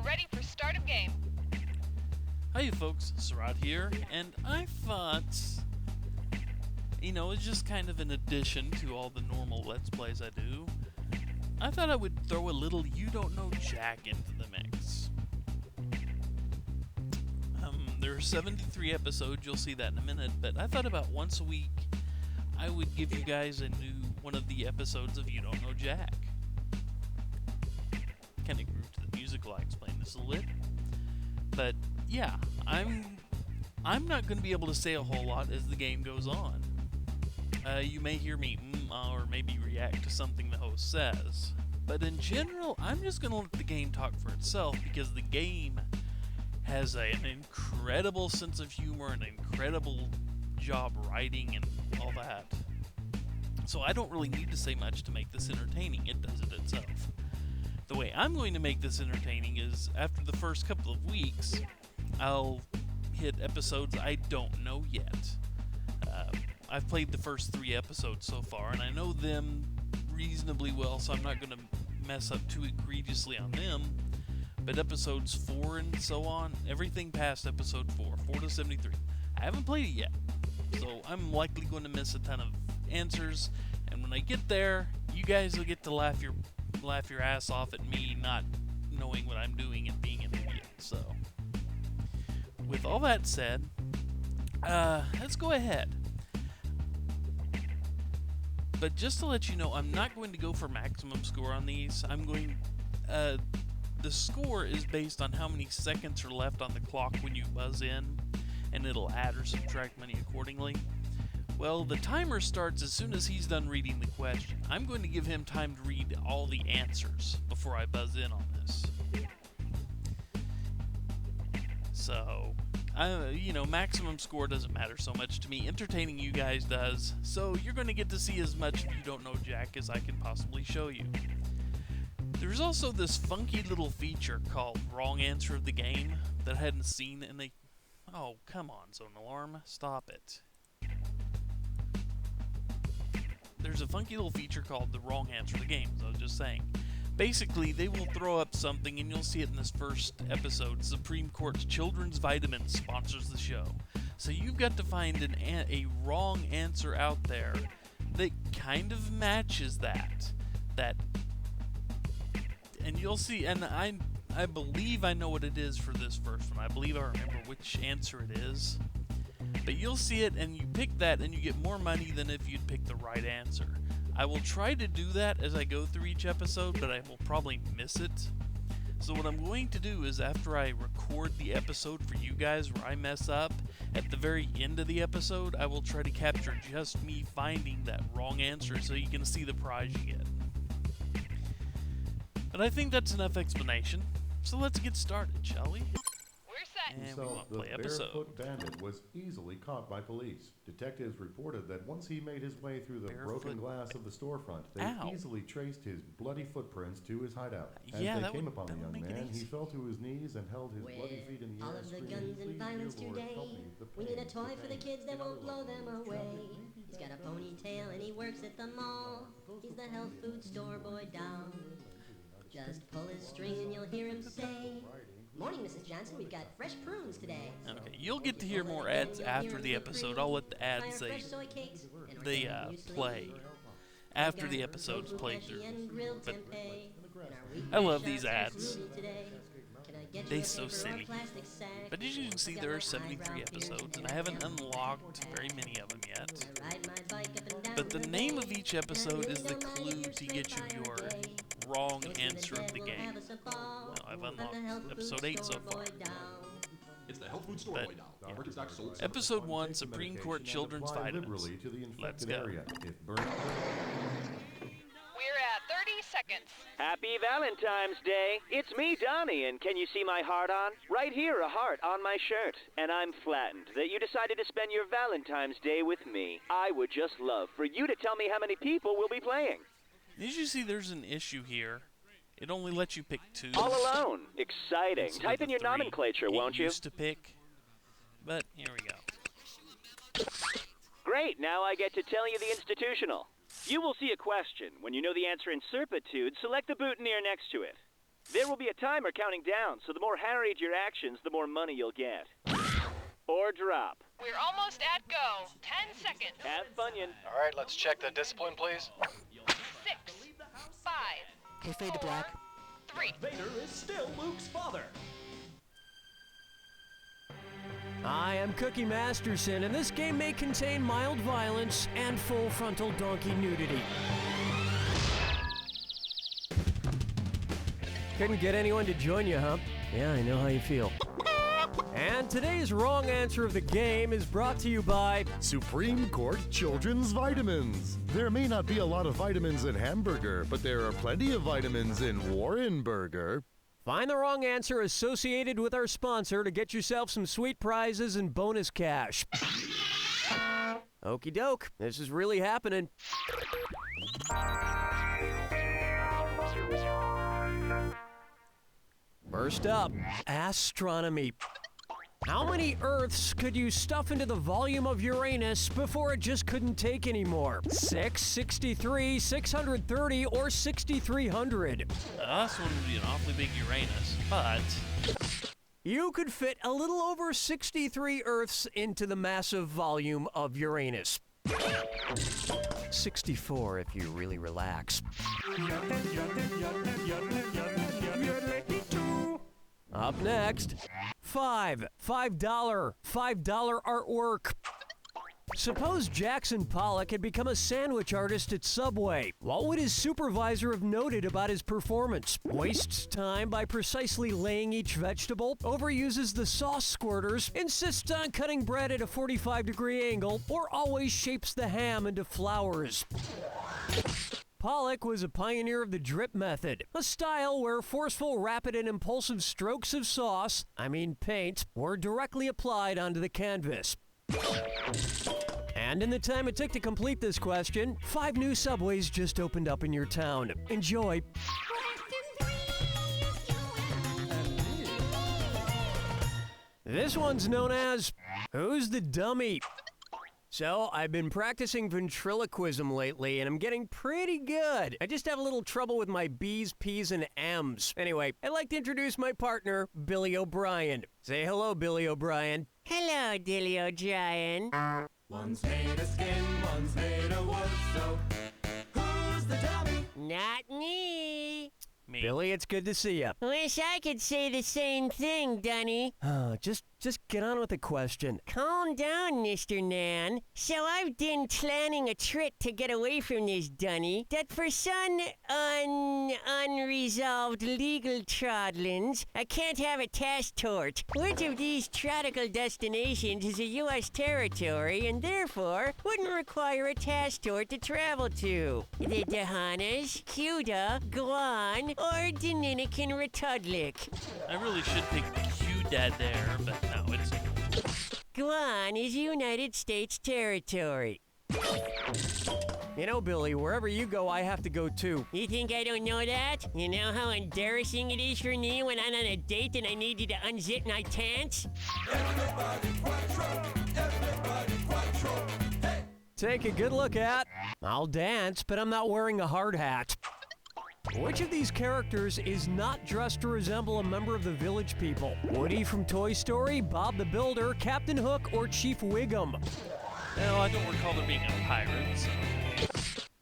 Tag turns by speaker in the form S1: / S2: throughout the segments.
S1: We're ready for start of game.
S2: Hi folks, Sarat here, and I thought, it's just kind of an addition to all the normal Let's Plays I do. I thought I would throw a little You Don't Know Jack into the mix. There are 73 episodes, you'll see that in a minute, but I thought about once a week I would give you guys a new one of the episodes of You Don't Know Jack. Kind of grooved to the music while I explain this a little bit. But yeah, I'm not going to be able to say a whole lot as the game goes on. You may hear me or maybe react to something the host says. But in general, I'm just going to let the game talk for itself because the game has an incredible sense of humor, an incredible job writing and all that. So I don't really need to say much to make this entertaining. It does it itself. The way I'm going to make this entertaining is, after the first couple of weeks, I'll hit episodes I don't know yet. I've played the first 3 episodes so far, and I know them reasonably well, so I'm not going to mess up too egregiously on them. But episodes 4 and so on, everything past episode 4 to 73, I haven't played it yet. So I'm likely going to miss a ton of answers, and when I get there, you guys will get to laugh your ass off at me not knowing what I'm doing and being an idiot. So, with all that said, let's go ahead. But just to let you know, I'm not going to go for maximum score on these. The score is based on how many seconds are left on the clock when you buzz in, and it'll add or subtract money accordingly. Well, the timer starts as soon as he's done reading the question. I'm going to give him time to read all the answers before I buzz in on this. So, maximum score doesn't matter so much to me. Entertaining you guys does. So you're going to get to see as much of You Don't Know Jack as I can possibly show you. There's also this funky little feature called Wrong Answer of the Game that I hadn't seen in the... Oh, come on, Zone Alarm. Stop it. There's a funky little feature called the Wrong Answer of the Game, as I was just saying. Basically, they will throw up something, and you'll see it in this first episode. Supreme Court's Children's Vitamins sponsors the show. So you've got to find a wrong answer out there that kind of matches that. And you'll see, and I believe I know what it is for this first one. I believe I remember which answer it is. But you'll see it, and you pick that, and you get more money than if you'd pick the right answer. I will try to do that as I go through each episode, but I will probably miss it. So what I'm going to do is, after I record the episode for you guys where I mess up, at the very end of the episode, I will try to capture just me finding that wrong answer so you can see the prize you get. But I think that's enough explanation, so let's get started, shall we? And we won't play episode.
S3: Barefoot bandit was easily caught by police. Detectives reported that once he made his way through the broken glass of the storefront, they easily traced his bloody footprints to his hideout. As they came upon the young man, he fell to his knees and held his bloody feet in the air,
S4: all of the guns and violence today. We need a toy for the kids that won't blow them away. He's got a ponytail and he works at the mall. He's the health food store boy doll. Just pull his string and you'll hear him say, "Morning, Mrs. Johnson. We've got fresh prunes today."
S2: Okay, you'll get to hear more ads after the episode. I'll let the ads they play after the episode's playthrough. But I love these ads. They're so silly. But as you can see, there are 73 episodes, and I haven't unlocked very many of them yet. But the name of each episode is the clue to get you your wrong answer of the game. Now, I've unlocked episode 8 so far.
S5: It's the health food store boy now.
S2: Yeah. Episode 1, Supreme Court Children's Vitamins. Let's go.
S1: We're at 30 seconds.
S6: Happy Valentine's Day. It's me, Donnie, and can you see my heart on? Right here, a heart on my shirt. And I'm flattened that you decided to spend your Valentine's Day with me. I would just love for you to tell me how many people will be playing.
S2: Did you see there's an issue here? It only lets you pick 2.
S6: All alone. Exciting. Type in your nomenclature, won't you?
S2: Used to pick, but here we go.
S6: Great, now I get to tell you the institutional. You will see a question. When you know the answer in certitude, select the boutonniere next to it. There will be a timer counting down, so the more harried your actions, the more money you'll get. Or drop.
S1: We're almost at go. 10 seconds.
S6: Have Funyun.
S7: All right, let's check the discipline, please.
S1: 6, 5,
S8: Okay, fade to black.
S1: 3.
S9: Vader is still Luke's father.
S10: I am Cookie Masterson, and this game may contain mild violence and full frontal donkey nudity. Couldn't get anyone to join you, huh? Yeah, I know how you feel. And today's wrong answer of the game is brought to you by
S3: Supreme Court Children's Vitamins. There may not be a lot of vitamins in hamburger, but there are plenty of vitamins in Warren Burger.
S10: Find the wrong answer associated with our sponsor to get yourself some sweet prizes and bonus cash. Okie doke, this is really happening. First up, astronomy. How many Earths could you stuff into the volume of Uranus before it just couldn't take anymore? 6, 63, 630, or 6,300?
S2: This one would be an awfully big Uranus, but...
S10: You could fit a little over 63 Earths into the massive volume of Uranus. 64 if you really relax. Up next, $5 artwork. Suppose Jackson Pollock had become a sandwich artist at Subway. What would his supervisor have noted about his performance? Wastes time by precisely laying each vegetable, overuses the sauce squirters, insists on cutting bread at a 45-degree angle, or always shapes the ham into flowers. Pollock was a pioneer of the drip method, a style where forceful, rapid, and impulsive strokes of paint, were directly applied onto the canvas. And in the time it took to complete this question, 5 new Subways just opened up in your town. Enjoy. This one's known as Who's the Dummy? So, I've been practicing ventriloquism lately, and I'm getting pretty good. I just have a little trouble with my B's, P's, and M's. Anyway, I'd like to introduce my partner, Billy O'Brien. Say hello, Billy O'Brien. Hello, Dilly O'Brien.
S9: One's made of skin, one's made of wood, so who's the dummy?
S8: Not me.
S2: Me.
S10: Billy, it's good to see you.
S8: Wish I could say the same thing, Dunny.
S10: Just get on with the question.
S8: Calm down, Mr. Nan. So I've been planning a trick to get away from this, Dunny, that for some unresolved legal trodlins, I can't have a task tort. Which of these tropical destinations is a U.S. territory and therefore wouldn't require a task tort to travel to? The Bahamas, Cuba, Guam, or Dominican Republic?
S2: I really should pick Q-Dad there, but no, it's...
S8: Guam is United States territory.
S10: You know, Billy, wherever you go, I have to go too.
S8: You think I don't know that? You know how embarrassing it is for me when I'm on a date and I need you to unzip my pants?
S10: Take a good look at. I'll dance, but I'm not wearing a hard hat. Which of these characters is not dressed to resemble a member of the Village People? Woody from Toy Story, Bob the Builder, Captain Hook, or Chief Wiggum?
S2: No, I don't recall there being a pirate, so...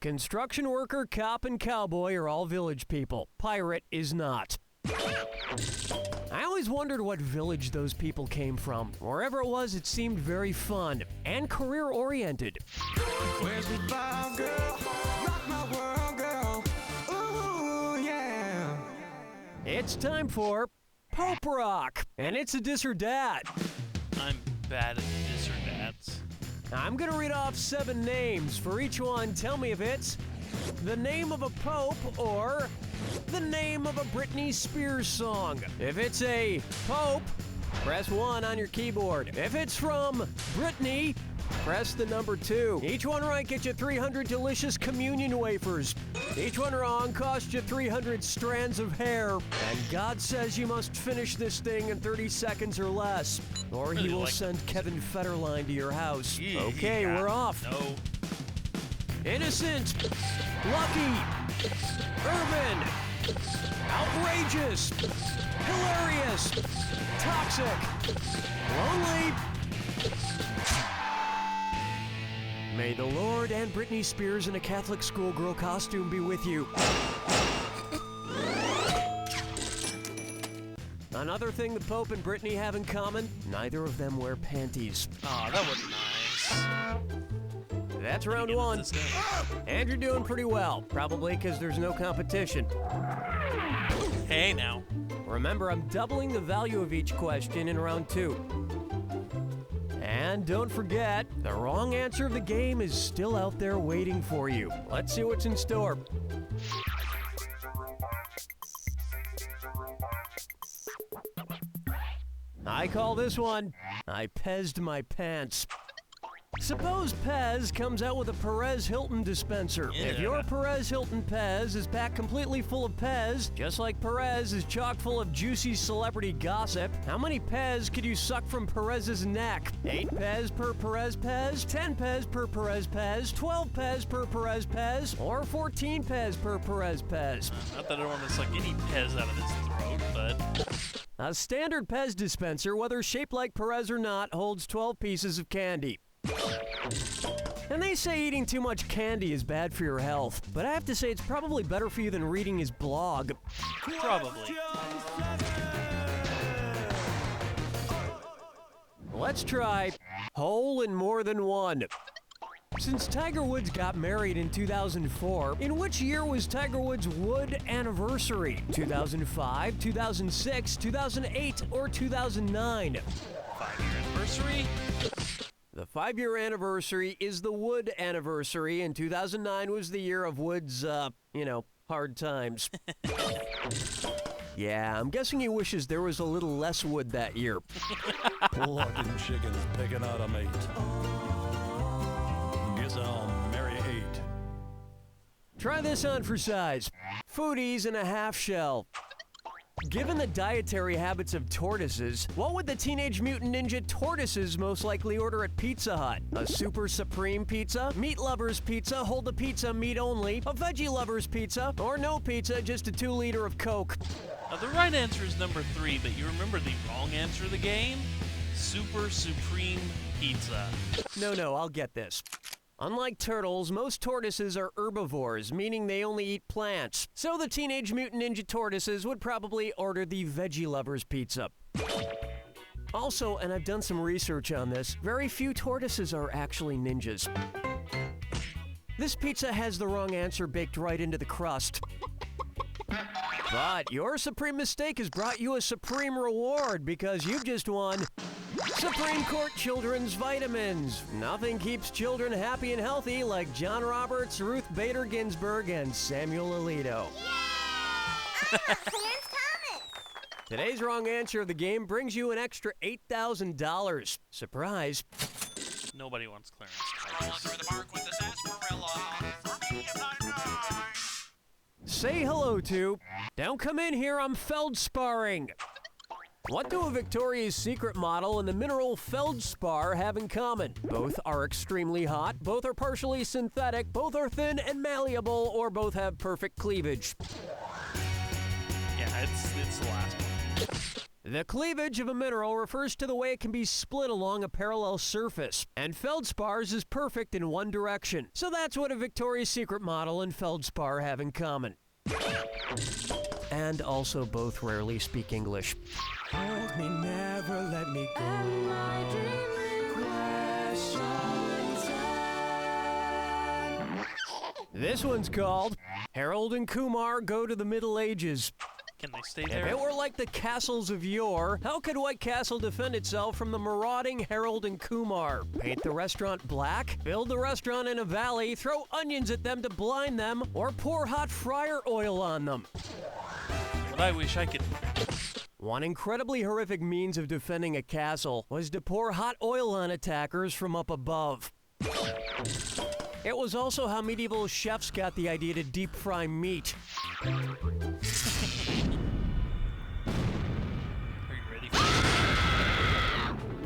S10: Construction worker, cop, and cowboy are all Village People. Pirate is not. I always wondered what village those people came from. Wherever it was, it seemed very fun and career-oriented.
S9: Where's the vibe, girl? Rock my world, girl. Ooh, yeah.
S10: It's time for Pope Rock, and it's a dis or dat.
S2: I'm bad at this or dats.
S10: I'm gonna read off 7 names. For each one, tell me if it's the name of a pope or the name of a Britney Spears song. If it's a pope, press 1 on your keyboard. If it's from Britney, press the number 2. Each one right gets you 300 delicious communion wafers. Each one wrong costs you 300 strands of hair. And God says you must finish this thing in 30 secons or less, or he will send Kevin Federline to your house.
S2: Yeah.
S10: Okay, we're off.
S2: No.
S10: Innocent, Lucky, Urban, outrageous, hilarious, toxic, lonely. May the Lord and Britney Spears in a Catholic schoolgirl costume be with you. Another thing the Pope and Britney have in common, neither of them wear panties.
S2: Aw, that was nice.
S10: That's round one. And you're doing pretty well, probably because there's no competition.
S2: Hey now.
S10: Remember, I'm doubling the value of each question in round two. And don't forget, the wrong answer of the game is still out there waiting for you. Let's see what's in store. I call this one, I pezzed my pants. Suppose Pez comes out with a Perez Hilton dispenser.
S2: Yeah.
S10: If your Perez Hilton Pez is packed completely full of Pez, just like Perez is chock full of juicy celebrity gossip, how many Pez could you suck from Perez's neck? 8 Pez per Perez Pez, 10 Pez per Perez Pez, 12 Pez per Perez Pez, or 14 Pez per Perez Pez?
S2: Not that I don't want to suck any Pez out of his throat, but...
S10: A standard Pez dispenser, whether shaped like Perez or not, holds 12 pieces of candy. And they say eating too much candy is bad for your health, but I have to say it's probably better for you than reading his blog.
S2: Probably.
S10: Let's try hole in more than one. Since Tiger Woods got married in 2004, in which year was Tiger Woods' wood anniversary? 2005, 2006, 2008, or 2009?
S2: 5-year anniversary?
S10: The 5-year anniversary is the Wood anniversary, and 2009 was the year of Wood's, hard times. Yeah, I'm guessing he wishes there was a little less wood that year.
S11: Plucking chickens, picking out a mate. Guess I'll marry 8.
S10: Try this on for size. Foodies in a half shell. Given the dietary habits of tortoises, what would the Teenage Mutant Ninja Tortoises most likely order at Pizza Hut? A Super Supreme Pizza? Meat Lovers Pizza, hold the pizza meat only? A Veggie Lovers Pizza? Or no pizza, just a 2-liter of Coke?
S2: Now, the right answer is number 3, but you remember the wrong answer of the game? Super Supreme Pizza.
S10: No, I'll get this. Unlike turtles, most tortoises are herbivores, meaning they only eat plants. So the Teenage Mutant Ninja Tortoises would probably order the Veggie Lovers Pizza. Also, and I've done some research on this, very few tortoises are actually ninjas. This pizza has the wrong answer baked right into the crust. But your supreme mistake has brought you a supreme reward because you've just won Supreme Court Children's Vitamins. Nothing keeps children happy and healthy like John Roberts, Ruth Bader Ginsburg, and Samuel Alito.
S4: Yeah! Clarence Thomas!
S10: Today's wrong answer of the game brings you an extra $8,000. Surprise.
S2: Nobody wants Clarence.
S10: Say hello to. Don't come in here, I'm feldsparring. What do a Victoria's Secret model and the mineral feldspar have in common? Both are extremely hot, both are partially synthetic, both are thin and malleable, or both have perfect cleavage.
S2: Yeah, it's the last one.
S10: The cleavage of a mineral refers to the way it can be split along a parallel surface, and feldspars is perfect in one direction. So that's what a Victoria's Secret model and feldspar have in common. And also both rarely speak English.
S9: Hold me, never let me go.
S10: This one's called Harold and Kumar Go to the Middle Ages.
S2: Can they stay
S10: If
S2: there?
S10: it were like the castles of yore, how could White Castle defend itself from the marauding Harold and Kumar? Paint the restaurant black? Build the restaurant in a valley? Throw onions at them to blind them? Or pour hot fryer oil on them?
S2: But I wish I could...
S10: One incredibly horrific means of defending a castle was to pour hot oil on attackers from up above. It was also how medieval chefs got the idea to deep fry meat.
S2: Are you ready for this?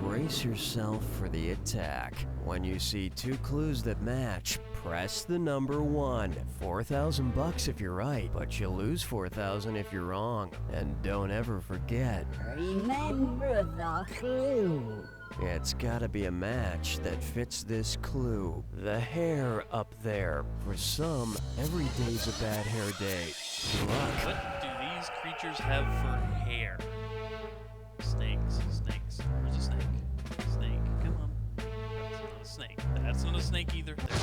S10: Brace yourself for the attack. When you see 2 clues that match, press the number 1. 4,000 bucks if you're right, but you lose 4,000 if you're wrong. And don't ever forget,
S12: remember the clue.
S10: It's gotta be a match that fits this clue. The hair up there. For some, every day's a bad hair day. Good luck.
S2: What do these creatures have for hair? Snakes. Where's a snake? Snake, come on. That's not a snake. That's not a snake either. There it is.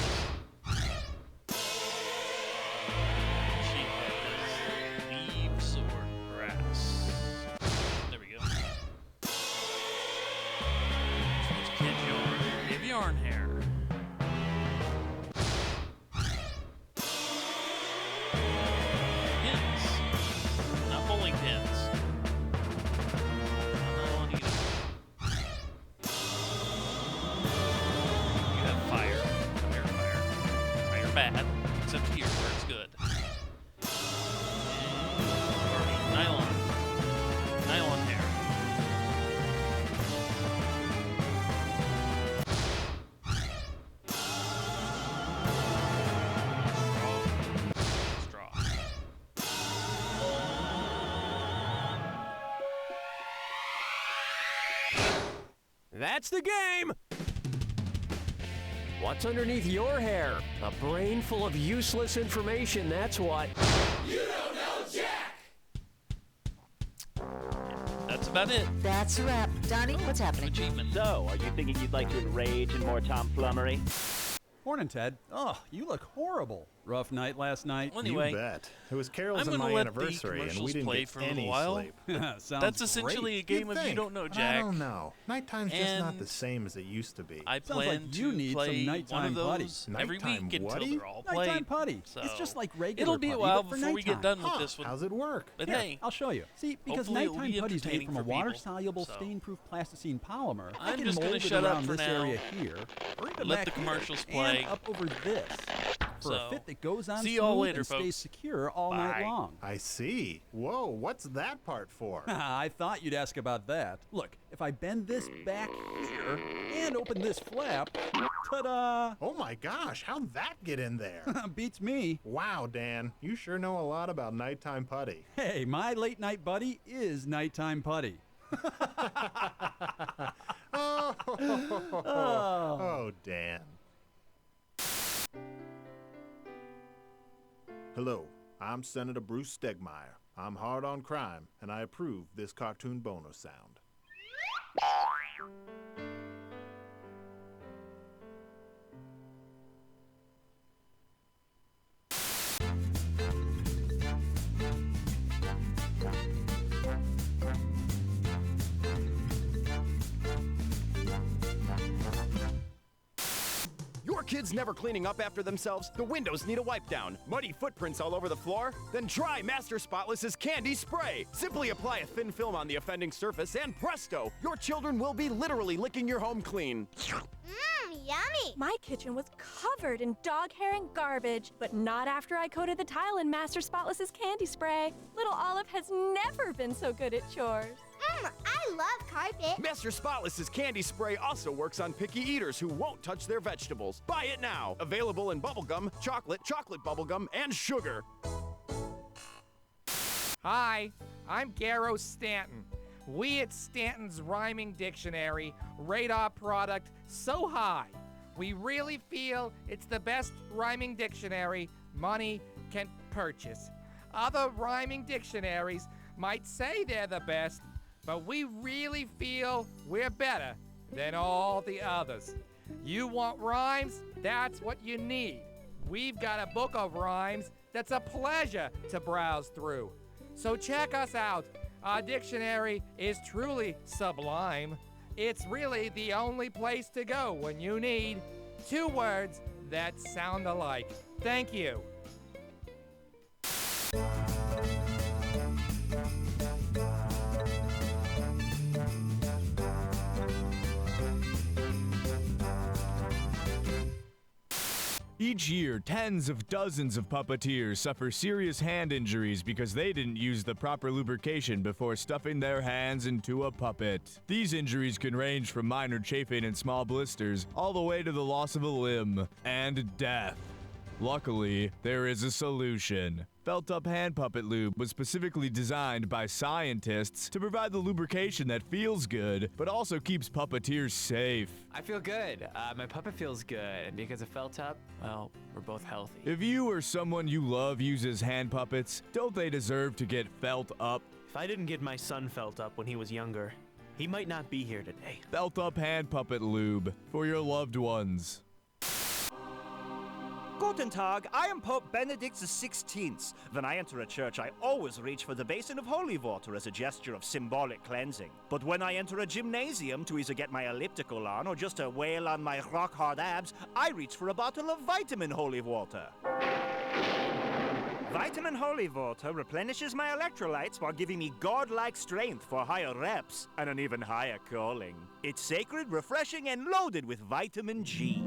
S2: She has leaves or grass. There we go. Kid yarn. They have yarn hair. Pins. Not bowling pins. Bad, except here where it's good. Nylon hair. Straw.
S10: That's the game! What's underneath your hair? A brain full of useless information, that's what.
S9: You don't know Jack!
S2: That's about it.
S12: That's a wrap. Donnie, what's happening?
S2: Achievement.
S6: So, are you thinking you'd like to enrage in more tomflummery?
S13: Morning, Ted. Oh, you look horrible. Rough night last night.
S2: Well, anyway,
S14: you bet. It was Carol's
S2: I'm
S14: and
S2: gonna
S14: my
S2: let
S14: anniversary,
S2: the
S14: and we didn't
S2: play
S14: get
S2: for a little
S14: any
S2: while.
S14: sleep.
S2: That's essentially
S14: great.
S2: a game
S14: You'd
S2: of
S14: think,
S2: you don't know
S14: but
S2: Jack.
S14: I don't know. Nighttime's just
S2: And
S14: not the same as it used to be.
S2: I
S13: Sounds
S2: plan
S13: like you
S2: to
S13: need
S2: play
S13: some nighttime
S2: one of
S13: putty.
S2: those every
S14: Nighttime
S2: week until
S14: putty?
S2: they're all played.
S13: Nighttime putty.
S2: So
S13: It's just like regular
S2: it'll be a
S13: putty,
S2: while
S13: but for
S2: before we get
S13: nighttime.
S2: done with this one.
S14: How's it work?
S2: But
S13: Here,
S2: hey,
S13: I'll show you. See, because
S2: hopefully it'll
S13: nighttime
S2: be
S13: putty's made
S2: entertaining
S13: from a
S2: for people,
S13: water-soluble,
S2: so.
S13: stain-proof plasticine polymer. I
S2: I'm
S13: can
S2: just
S13: mold
S2: gonna
S13: it
S2: shut up
S13: around
S2: for
S13: this
S2: now.
S13: area here, or even
S2: Let
S13: back
S2: the commercials
S13: here,
S2: play.
S13: and up over this. For a
S2: So,
S13: fit that goes on
S2: see
S13: smooth
S2: y'all later,
S13: and stays
S2: folks.
S13: secure all night
S2: Bye.
S13: long.
S14: I see. Whoa, what's that part for?
S13: I thought you'd ask about that. Look, if I bend this back here and open this flap, ta-da!
S14: Oh my gosh, how'd that get in there?
S13: Beats me.
S14: Wow, Dan, you sure know a lot about nighttime putty.
S13: Hey, my late night buddy is nighttime putty.
S14: Oh, Dan. Hello, I'm Senator Bruce Stegmeyer. I'm hard on crime, and I approve this cartoon bonus sound.
S15: Your kids never cleaning up after themselves? The windows need a wipe down. Muddy footprints all over the floor? Then try Master Spotless's Candy Spray. Simply apply a thin film on the offending surface and presto, your children will be literally licking your home clean.
S16: Yummy! My kitchen was covered in dog hair and garbage, but not after I coated the tile in Master Spotless's Candy Spray. Little Olive has never been so good at chores.
S15: I love carpet. Master Spotless's Candy Spray also works on picky eaters who won't touch their vegetables. Buy it now. Available in bubblegum, chocolate bubblegum, and sugar.
S17: Hi, I'm Garrow Stanton. We at Stanton's Rhyming Dictionary rate our product so high. We really feel it's the best rhyming dictionary money can purchase. Other rhyming dictionaries might say they're the best, but we really feel we're better than all the others. You want rhymes? That's what you need. We've got a book of rhymes that's a pleasure to browse through. So check us out. Our dictionary is truly sublime. It's really the only place to go when you need two words that sound alike. Thank you.
S18: Each year, tens of dozens of puppeteers suffer serious hand injuries because they didn't use the proper lubrication before stuffing their hands into a puppet. These injuries can range from minor chafing and small blisters all the way to the loss of a limb and death. Luckily, there is a solution. Felt-up hand puppet lube was specifically designed by scientists to provide the lubrication that feels good, but also keeps puppeteers safe.
S19: I feel good. My puppet feels good. And because of Felt-up, well, we're both healthy.
S18: If you or someone you love uses hand puppets, don't they deserve to get felt up?
S20: If I didn't get my son felt up when he was younger, he might not be here today.
S18: Felt-up hand puppet lube for your loved ones.
S21: Guten Tag, I am Pope Benedict XVI. When I enter a church, I always reach for the basin of holy water as a gesture of symbolic cleansing. But when I enter a gymnasium to either get my elliptical on or just to wail on my rock-hard abs, I reach for a bottle of vitamin holy water. Vitamin holy water replenishes my electrolytes while giving me godlike strength for higher reps and an even higher calling. It's sacred, refreshing, and loaded with vitamin G.